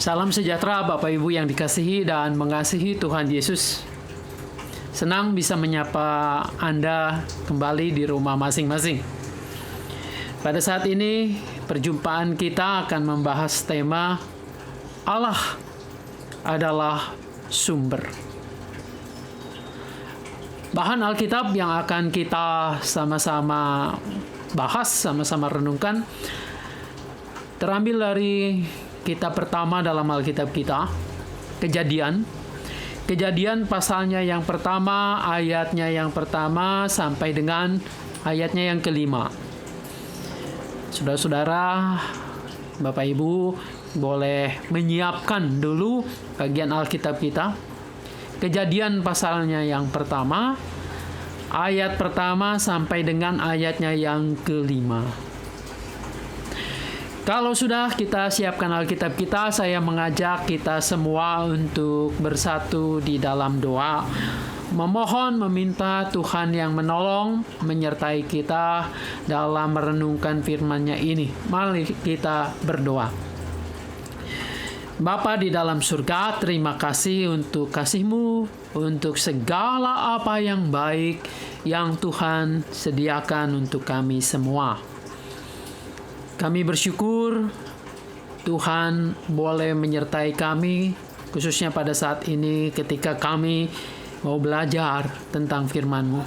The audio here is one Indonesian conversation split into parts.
Salam sejahtera Bapak Ibu yang dikasihi dan mengasihi Tuhan Yesus. Senang bisa menyapa Anda kembali di rumah masing-masing. Pada saat ini perjumpaan kita akan membahas tema Allah adalah sumber. Bahan Alkitab yang akan kita sama-sama bahas, sama-sama renungkan terambil dari kitab pertama dalam Alkitab kita, Kejadian pasalnya yang pertama, ayatnya yang pertama sampai dengan ayatnya yang kelima. Saudara-saudara, Bapak Ibu boleh menyiapkan dulu bagian Alkitab kita. Kejadian pasalnya yang pertama, ayat pertama sampai dengan ayatnya yang kelima. Kalau sudah kita siapkan Alkitab kita, saya mengajak kita semua untuk bersatu di dalam doa, memohon meminta Tuhan yang menolong menyertai kita dalam merenungkan firman-Nya ini. Mari kita berdoa. Bapa di dalam surga, terima kasih untuk kasih-Mu, untuk segala apa yang baik yang Tuhan sediakan untuk kami semua. Kami bersyukur Tuhan boleh menyertai kami, khususnya pada saat ini ketika kami mau belajar tentang firman-Mu.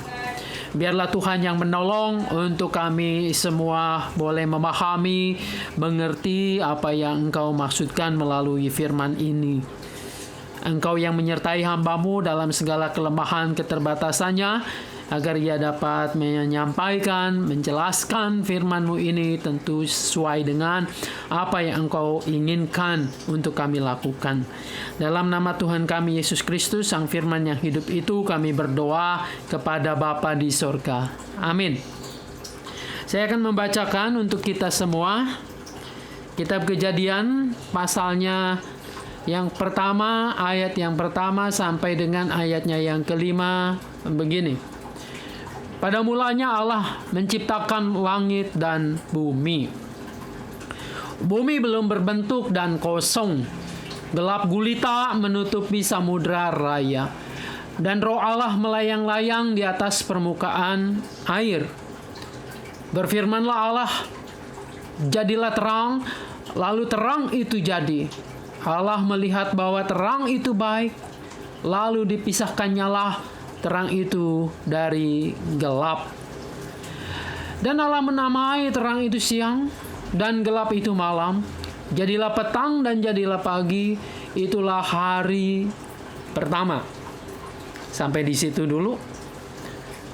Biarlah Tuhan yang menolong untuk kami semua boleh memahami, mengerti apa yang Engkau maksudkan melalui firman ini. Engkau yang menyertai hamba-Mu dalam segala kelemahan keterbatasannya, agar ia dapat menyampaikan, menjelaskan firman-Mu ini tentu sesuai dengan apa yang Engkau inginkan untuk kami lakukan. Dalam nama Tuhan kami Yesus Kristus, Sang Firman yang hidup itu, kami berdoa kepada Bapa di sorga. Amin. Saya akan membacakan untuk kita semua Kitab Kejadian pasalnya yang pertama, ayat yang pertama sampai dengan ayatnya yang kelima, begini. Pada mulanya Allah menciptakan langit dan bumi. Bumi belum berbentuk dan kosong. Gelap gulita menutupi samudra raya. Dan roh Allah melayang-layang di atas permukaan air. Berfirmanlah Allah, jadilah terang, lalu terang itu jadi. Allah melihat bahwa terang itu baik, lalu dipisahkannyalah terang itu dari gelap. Dan Allah menamai terang itu siang dan gelap itu malam. Jadilah petang dan jadilah pagi. Itulah hari pertama. Sampai di situ dulu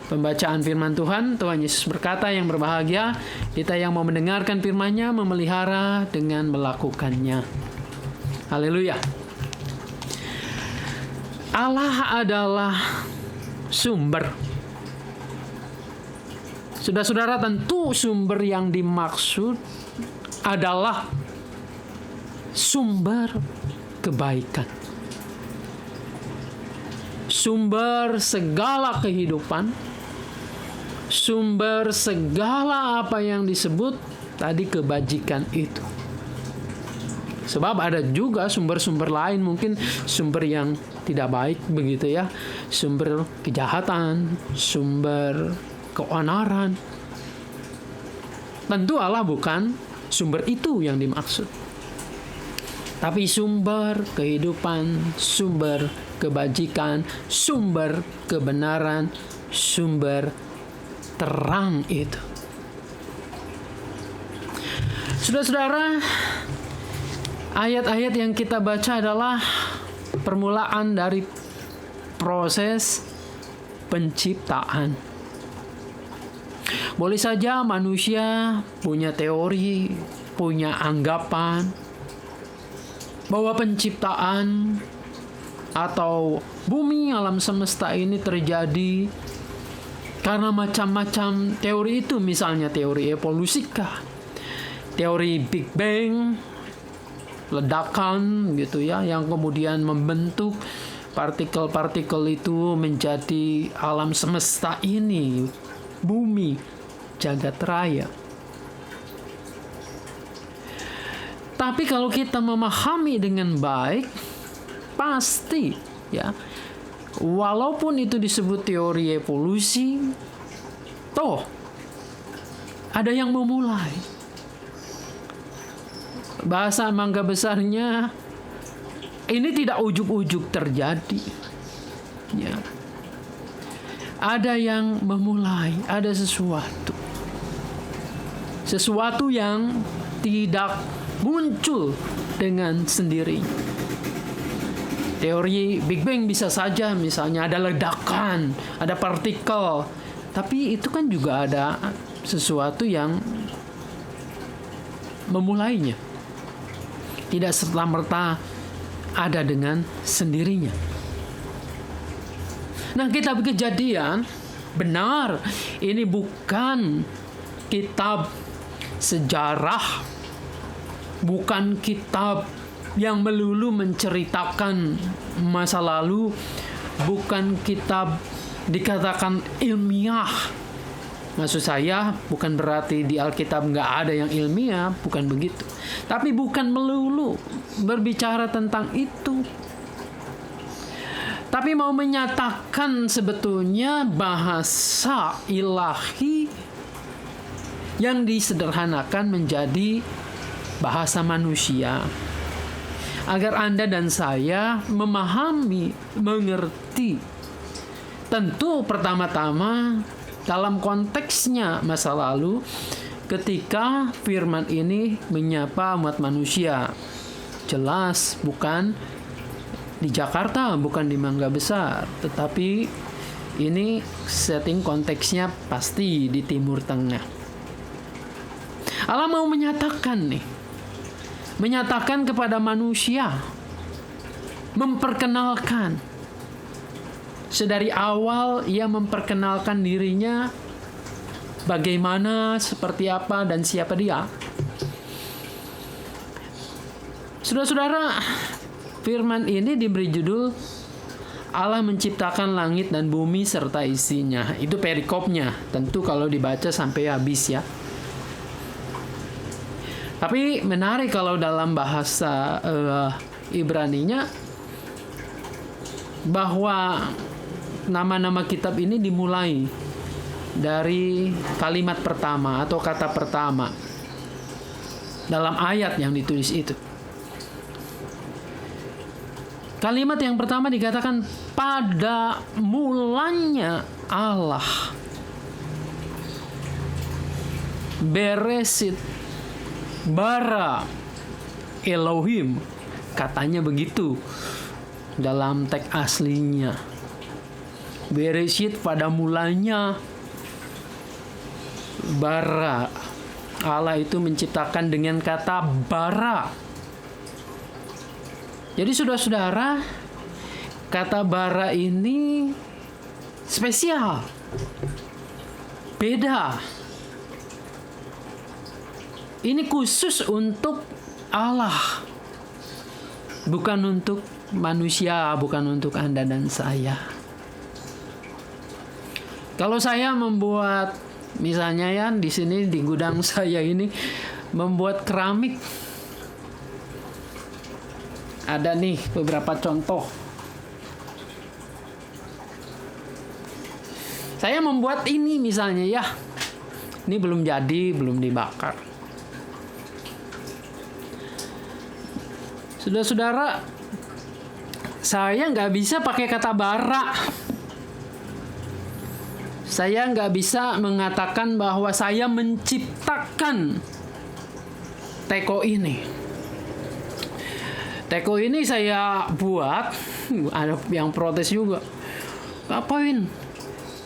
pembacaan firman Tuhan. Tuhan Yesus berkata, yang berbahagia kita yang mau mendengarkan firman-Nya, memelihara dengan melakukannya. Haleluya. Allah adalah sumber. Saudara-saudara, tentu sumber yang dimaksud adalah sumber kebaikan. Sumber segala kehidupan. Sumber segala apa yang disebut tadi kebajikan itu. Sebab ada juga sumber-sumber lain, mungkin sumber yang tidak baik begitu ya. Sumber kejahatan, sumber keonaran. Tentu Allah bukan sumber itu yang dimaksud. Tapi sumber kehidupan, sumber kebajikan, sumber kebenaran, sumber terang itu. Saudara-saudara, ayat-ayat yang kita baca adalah permulaan dari proses penciptaan. Boleh saja manusia punya teori, punya anggapan bahwa penciptaan atau bumi alam semesta ini terjadi karena macam-macam teori itu, misalnya teori evolusikah, teori Big Bang, ledakan gitu ya, yang kemudian membentuk partikel-partikel itu menjadi alam semesta ini, bumi, jagat raya. Tetapi kalau kita memahami dengan baik, pasti ya, walaupun itu disebut teori evolusi, toh ada yang memulai. Bahasa Mangga Besarnya, ini tidak ujuk-ujuk terjadi. Ya. Ada yang memulai, ada sesuatu. Sesuatu yang tidak muncul dengan sendirinya. Teori Big Bang bisa saja misalnya ada ledakan, ada partikel. Tapi itu kan juga ada sesuatu yang memulainya. Tidak serta-merta ada dengan sendirinya. Nah, kitab Kejadian, benar, ini bukan kitab sejarah, bukan kitab yang melulu menceritakan masa lalu, bukan kitab dikatakan ilmiah. Maksud saya bukan berarti di Alkitab nggak ada yang ilmiah, bukan begitu. Tapi bukan melulu berbicara tentang itu. Tapi mau menyatakan sebetulnya bahasa ilahi yang disederhanakan menjadi bahasa manusia. Agar Anda dan saya memahami, mengerti. Tentu pertama-tama dalam konteksnya masa lalu, ketika firman ini menyapa umat manusia. Jelas bukan di Jakarta, bukan di Mangga Besar, tetapi ini setting konteksnya pasti di Timur Tengah. Allah mau menyatakan kepada manusia, memperkenalkan. Sedari awal ia memperkenalkan dirinya, bagaimana, seperti apa, dan siapa dia. Saudara-saudara, firman ini diberi judul Allah menciptakan langit dan bumi serta isinya. Itu perikopnya. Tentu kalau dibaca sampai habis ya. Tapi menarik kalau dalam bahasa Ibraninya bahwa nama-nama kitab ini dimulai dari kalimat pertama atau kata pertama dalam ayat yang ditulis itu. Kalimat yang pertama dikatakan pada mulanya Allah. Beresit bara Elohim, katanya begitu dalam teks aslinya. Bereshit pada mulanya bara. Allah itu menciptakan dengan kata bara. Jadi saudara-saudara, kata bara ini spesial, beda. Ini khusus untuk Allah, bukan untuk manusia, bukan untuk Anda dan saya. Kalau saya membuat, misalnya ya di sini di gudang saya ini membuat keramik, ada nih beberapa contoh. Saya membuat ini misalnya ya, ini belum jadi, belum dibakar. Saudara-saudara, saya nggak bisa pakai kata bara. Saya nggak bisa mengatakan bahwa saya menciptakan teko ini. Teko ini saya buat, ada yang protes juga. Ngapain?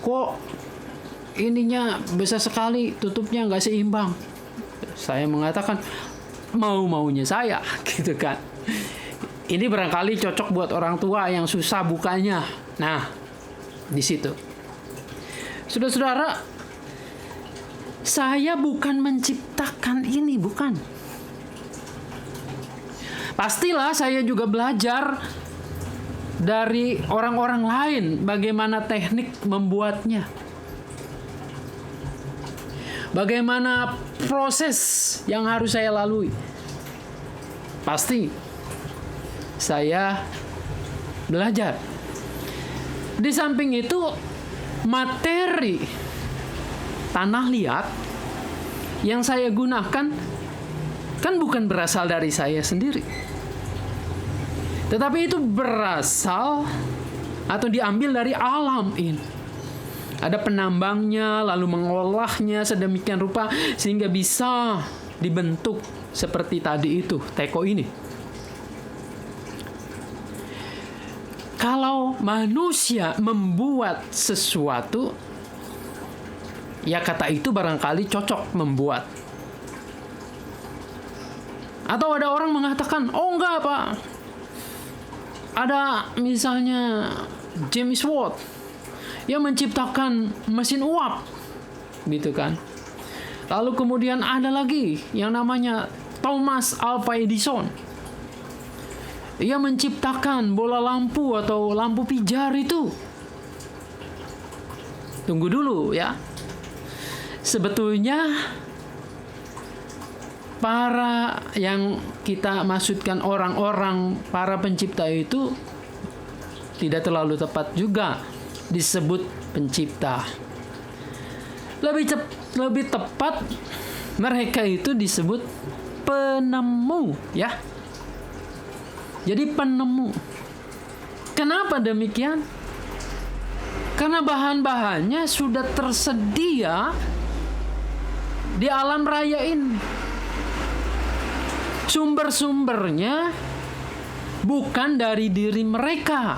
Kok ininya besar sekali, tutupnya nggak seimbang? Saya mengatakan, mau-maunya saya, gitu kan. Ini barangkali cocok buat orang tua yang susah bukanya. Nah, di situ. Saudara-saudara, saya bukan menciptakan ini, bukan. Pastilah saya juga belajar dari orang-orang lain bagaimana teknik membuatnya. Bagaimana proses yang harus saya lalui. pasti saya belajar. Di samping itu, materi tanah liat yang saya gunakan kan bukan berasal dari saya sendiri, tetapi itu berasal atau diambil dari alam ini. Ada penambangnya, lalu mengolahnya sedemikian rupa sehingga bisa dibentuk seperti tadi itu, teko ini. Kalau manusia membuat sesuatu, ya kata itu barangkali cocok membuat. Atau ada orang mengatakan, oh enggak Pak, ada misalnya James Watt yang menciptakan mesin uap, gitu kan. Lalu kemudian ada lagi yang namanya Thomas Alva Edison. Ia menciptakan bola lampu atau lampu pijar itu. Tunggu dulu ya. Sebetulnya para yang kita maksudkan orang-orang para pencipta itu tidak terlalu tepat juga disebut pencipta. Lebih tepat mereka itu disebut penemu ya. Jadi penemu. Kenapa demikian? Karena bahan-bahannya sudah tersedia di alam raya ini. Sumber-sumbernya bukan dari diri mereka,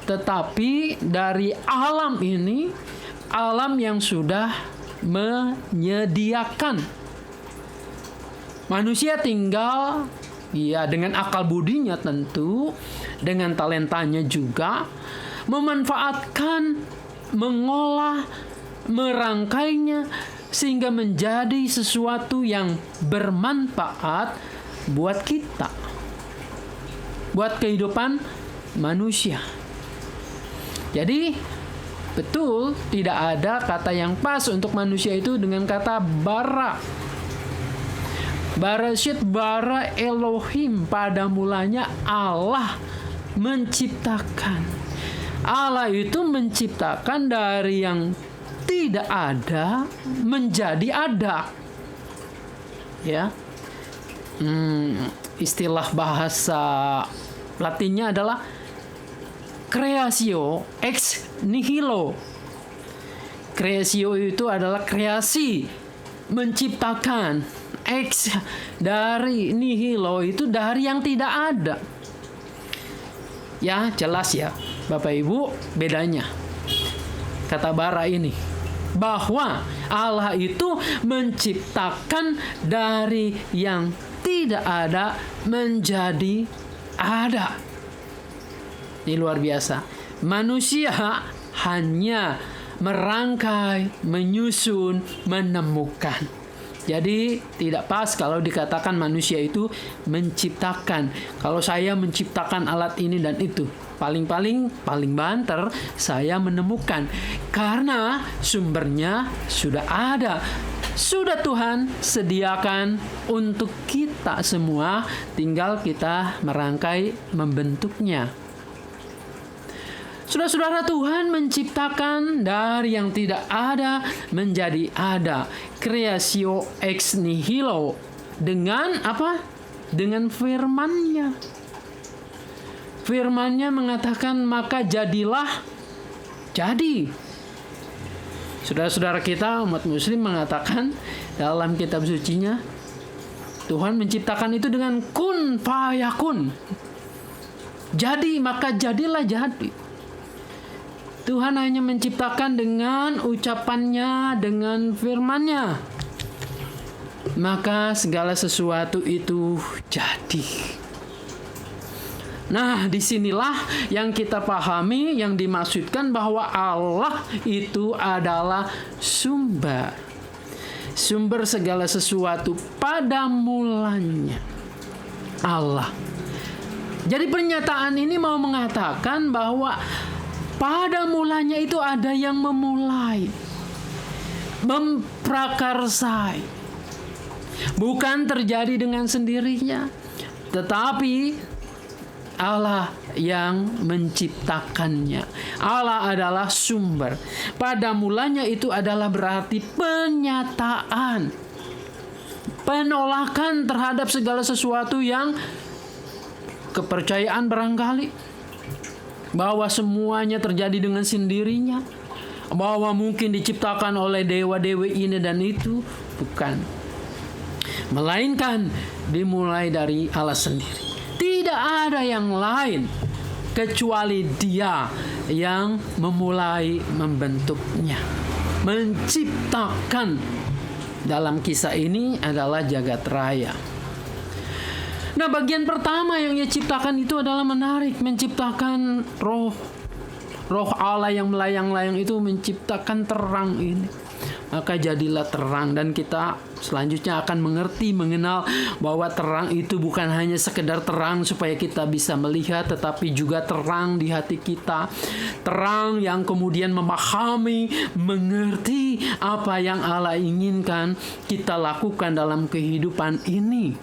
tetapi dari alam ini, alam yang sudah menyediakan. Manusia tinggal ya dengan akal budinya tentu, dengan talentanya juga, memanfaatkan, mengolah, merangkainya, sehingga menjadi sesuatu yang bermanfaat buat kita, buat kehidupan manusia. Jadi, betul tidak ada kata yang pas untuk manusia itu dengan kata bara. Barashit bara Elohim, pada mulanya Allah menciptakan. Allah itu menciptakan dari yang tidak ada menjadi ada. Ya. Istilah bahasa Latinnya adalah creatio ex nihilo. Creatio itu adalah kreasi, menciptakan. Ex dari nihilo itu dari yang tidak ada. Ya, jelas ya, Bapak Ibu, bedanya kata bara ini, bahwa Allah itu menciptakan dari yang tidak ada menjadi ada. Ini luar biasa. Manusia hanya merangkai, menyusun, menemukan. Jadi tidak pas kalau dikatakan manusia itu menciptakan. Kalau saya menciptakan alat ini dan itu, paling banter saya menemukan, karena sumbernya sudah ada, sudah Tuhan sediakan untuk kita semua, tinggal kita merangkai, membentuknya. Saudara-saudara, Tuhan menciptakan dari yang tidak ada menjadi ada. Creatio ex nihilo. Dengan apa? Dengan firman-Nya. Firman-Nya mengatakan, maka jadilah jadi. Saudara-saudara kita, umat muslim, mengatakan dalam kitab sucinya, Tuhan menciptakan itu dengan kun fayakun. Jadi, maka jadilah jadi. Tuhan hanya menciptakan dengan ucapannya, dengan firman-Nya. Maka segala sesuatu itu jadi. Nah, disinilah yang kita pahami, yang dimaksudkan bahwa Allah itu adalah sumber. Sumber segala sesuatu, pada mulanya Allah. Jadi pernyataan ini mau mengatakan bahwa pada mulanya itu ada yang memulai, memprakarsai. Bukan terjadi dengan sendirinya. tetapi Allah yang menciptakannya. Allah adalah sumber. Pada mulanya itu adalah berarti penyataan, penolakan terhadap segala sesuatu yang kepercayaan barangkali bahwa semuanya terjadi dengan sendirinya, bahwa mungkin diciptakan oleh dewa-dewi ini dan itu. Bukan, melainkan dimulai dari Allah sendiri. Tidak ada yang lain kecuali Dia yang memulai membentuknya, menciptakan. Dalam kisah ini adalah jagat raya. Nah, bagian pertama yang Ia ciptakan itu adalah menarik, menciptakan roh Allah yang melayang-layang itu, menciptakan terang ini. Maka jadilah terang, dan kita selanjutnya akan mengenal bahwa terang itu bukan hanya sekedar terang supaya kita bisa melihat, tetapi juga terang di hati kita. Terang yang kemudian memahami, mengerti apa yang Allah inginkan kita lakukan dalam kehidupan ini.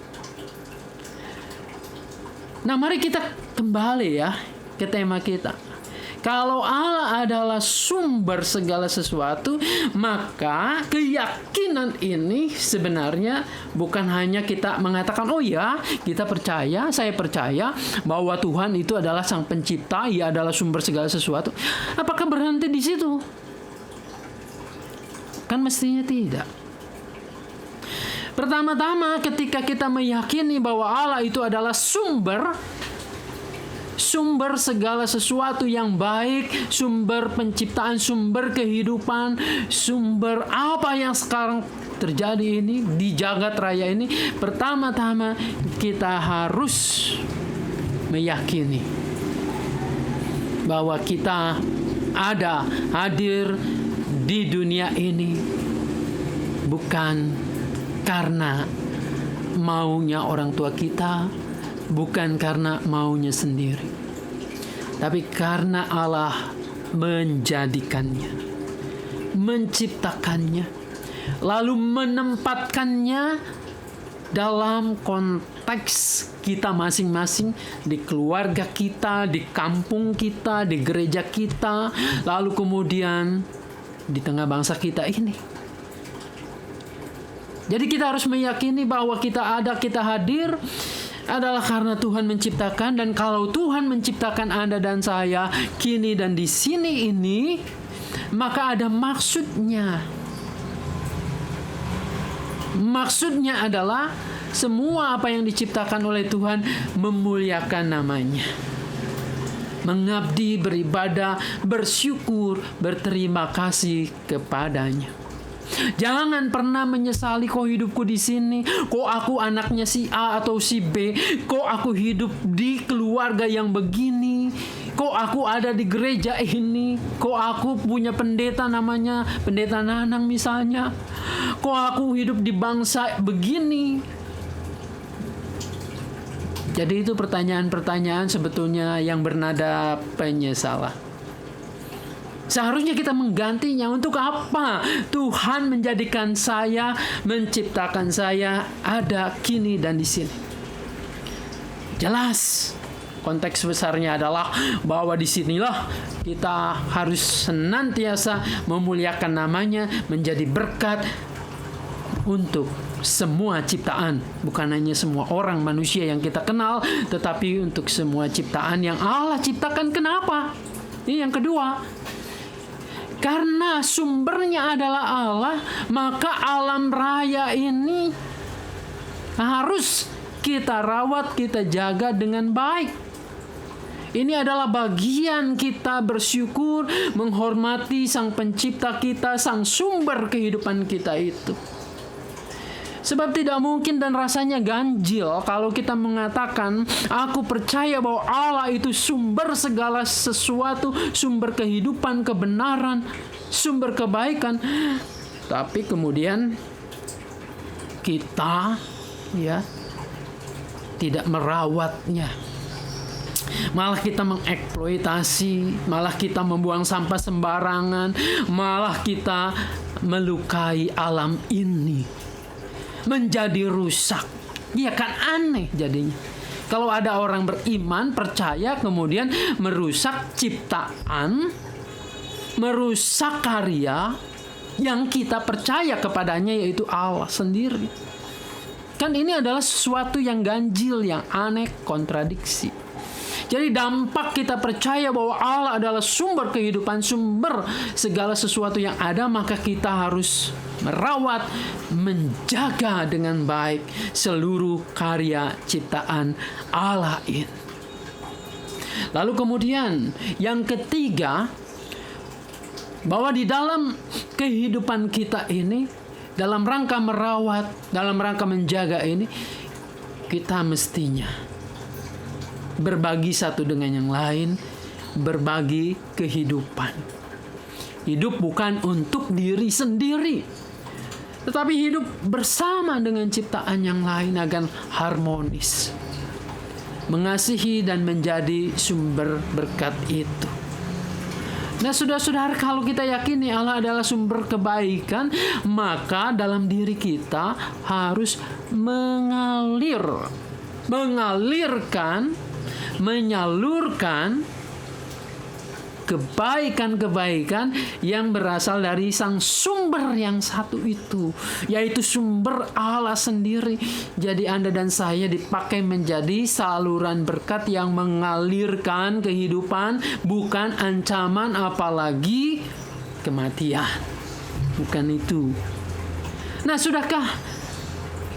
Nah, mari kita kembali ya ke tema kita. Kalau Allah adalah sumber segala sesuatu, maka keyakinan ini sebenarnya bukan hanya kita mengatakan, oh ya, kita percaya, saya percaya bahwa Tuhan itu adalah Sang Pencipta, Ia adalah sumber segala sesuatu. Apakah berhenti di situ? Kan mestinya tidak. Pertama-tama, ketika kita meyakini bahwa Allah itu adalah sumber segala sesuatu yang baik, sumber penciptaan, sumber kehidupan, sumber apa yang sekarang terjadi ini di jagat raya ini, pertama-tama kita harus meyakini bahwa kita hadir di dunia ini bukan karena maunya orang tua kita, bukan karena maunya sendiri, tapi karena Allah menjadikannya, menciptakannya, lalu menempatkannya dalam konteks kita masing-masing, di keluarga kita, di kampung kita, di gereja kita, lalu kemudian di tengah bangsa kita ini. Jadi kita harus meyakini bahwa kita hadir adalah karena Tuhan menciptakan, dan kalau Tuhan menciptakan Anda dan saya kini dan di sini ini, maka ada maksudnya. Maksudnya adalah semua apa yang diciptakan oleh Tuhan memuliakan namanya, mengabdi, beribadah, bersyukur, berterima kasih kepadanya. Jangan pernah menyesali, kok hidupku di sini, kok aku anaknya si A atau si B, kok aku hidup di keluarga yang begini, kok aku ada di gereja ini, kok aku punya pendeta namanya Pendeta Nanang misalnya, kok aku hidup di bangsa begini. Jadi itu pertanyaan-pertanyaan sebetulnya yang bernada penyesalan. Seharusnya kita menggantinya. Untuk apa Tuhan menjadikan saya, menciptakan saya ada kini dan di sini? Jelas konteks besarnya adalah bahwa disinilah kita harus senantiasa memuliakan namanya, menjadi berkat untuk semua ciptaan. Bukan hanya semua orang manusia yang kita kenal, tetapi untuk semua ciptaan yang Allah ciptakan. Kenapa? Ini yang kedua. Karena sumbernya adalah Allah, maka alam raya ini harus kita rawat, kita jaga dengan baik. Ini adalah bagian kita bersyukur, menghormati Sang Pencipta kita, Sang sumber kehidupan kita itu. Sebab tidak mungkin dan rasanya ganjil kalau kita mengatakan, aku percaya bahwa Allah itu sumber segala sesuatu, sumber kehidupan, kebenaran, sumber kebaikan. Tapi kemudian kita tidak merawatnya. Malah kita mengeksploitasi, malah kita membuang sampah sembarangan, malah kita melukai alam ini, menjadi rusak. Ya kan, aneh jadinya. Kalau ada orang beriman, percaya, kemudian merusak ciptaan, merusak karya yang kita percaya kepadanya, yaitu Allah sendiri. Kan ini adalah sesuatu yang ganjil, yang aneh, kontradiksi. Jadi dampak kita percaya bahwa Allah adalah sumber kehidupan, sumber segala sesuatu yang ada, maka kita harus merawat, menjaga dengan baik seluruh karya ciptaan Allah ini. Lalu kemudian yang ketiga, bahwa di dalam kehidupan kita ini, dalam rangka merawat, dalam rangka menjaga ini, kita mestinya berbagi satu dengan yang lain, berbagi kehidupan. Hidup bukan untuk diri sendiri, tetapi hidup bersama dengan ciptaan yang lain agar harmonis, mengasihi dan menjadi sumber berkat itu. Nah, saudara-saudara, kalau kita yakini Allah adalah sumber kebaikan, maka dalam diri kita harus menyalurkan kebaikan-kebaikan yang berasal dari sang sumber yang satu itu, yaitu sumber Allah sendiri. Jadi Anda dan saya dipakai menjadi saluran berkat yang mengalirkan kehidupan, bukan ancaman apalagi kematian. Bukan itu. Nah, sudahkah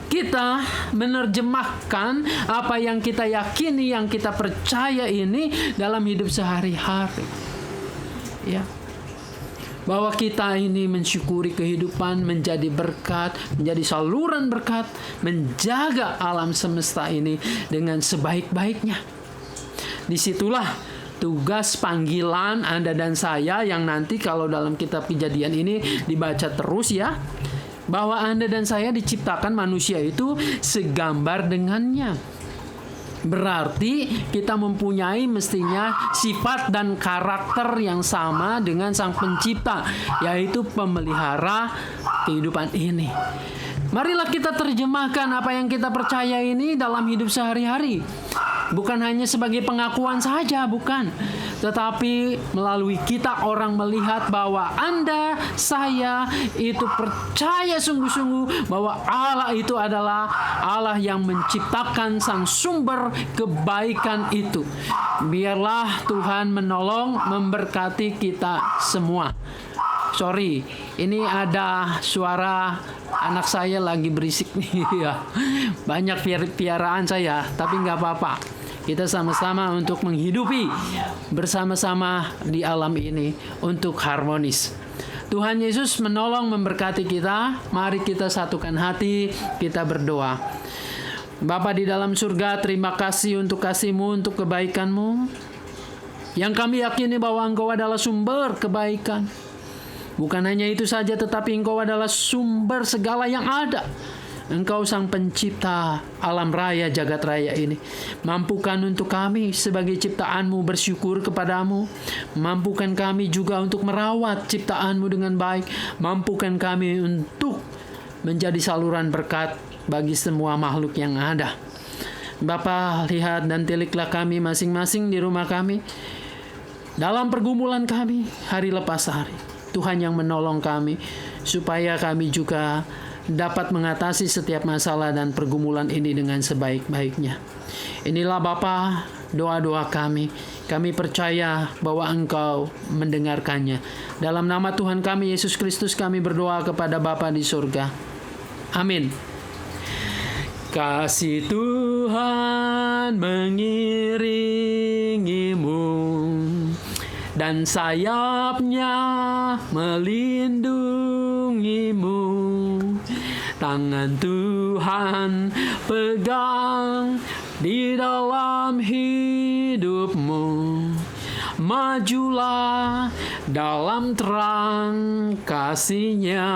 kita menerjemahkan apa yang kita yakini, yang kita percaya ini dalam hidup sehari-hari? Ya. Bahwa kita ini mensyukuri kehidupan, menjadi berkat, menjadi saluran berkat, menjaga alam semesta ini dengan sebaik-baiknya. Disitulah tugas panggilan Anda dan saya yang nanti kalau dalam kitab Kejadian ini dibaca terus ya, bahwa Anda dan saya diciptakan manusia itu segambar dengannya. Berarti kita mempunyai mestinya sifat dan karakter yang sama dengan Sang Pencipta, yaitu pemelihara kehidupan ini. Marilah kita terjemahkan apa yang kita percaya ini dalam hidup sehari-hari. Bukan hanya sebagai pengakuan saja, bukan. Tetapi melalui kita orang melihat bahwa Anda, saya itu percaya sungguh-sungguh bahwa Allah itu adalah Allah yang menciptakan sang sumber kebaikan itu. Biarlah Tuhan menolong, memberkati kita semua. Sorry, ini ada suara anak saya lagi berisik nih ya. Banyak piaraan saya, tapi nggak apa-apa. Kita sama-sama untuk menghidupi bersama-sama di alam ini untuk harmonis. Tuhan Yesus menolong, memberkati kita. Mari kita satukan hati, kita berdoa. Bapa di dalam surga, terima kasih untuk kasih-Mu, untuk kebaikan-Mu, yang kami yakini bahwa Engkau adalah sumber kebaikan. Bukan hanya itu saja, tetapi Engkau adalah sumber segala yang ada. Engkau Sang Pencipta alam raya, jagat raya ini. Mampukan untuk kami sebagai ciptaan-Mu bersyukur kepadamu. Mampukan kami juga untuk merawat ciptaan-Mu dengan baik. Mampukan kami untuk menjadi saluran berkat bagi semua makhluk yang ada. Bapa, lihat dan tiliklah kami masing-masing di rumah kami, dalam pergumulan kami hari lepas hari. Tuhan yang menolong kami supaya kami juga dapat mengatasi setiap masalah dan pergumulan ini dengan sebaik-baiknya. Inilah Bapa doa-doa kami. Kami percaya bahwa Engkau mendengarkannya. Dalam nama Tuhan kami Yesus Kristus kami berdoa kepada Bapa di surga. Amin. Kasih Tuhan mengiringimu, dan sayapnya melindungimu. Tangan Tuhan pegang di dalam hidupmu. Majulah dalam terang kasih-Nya.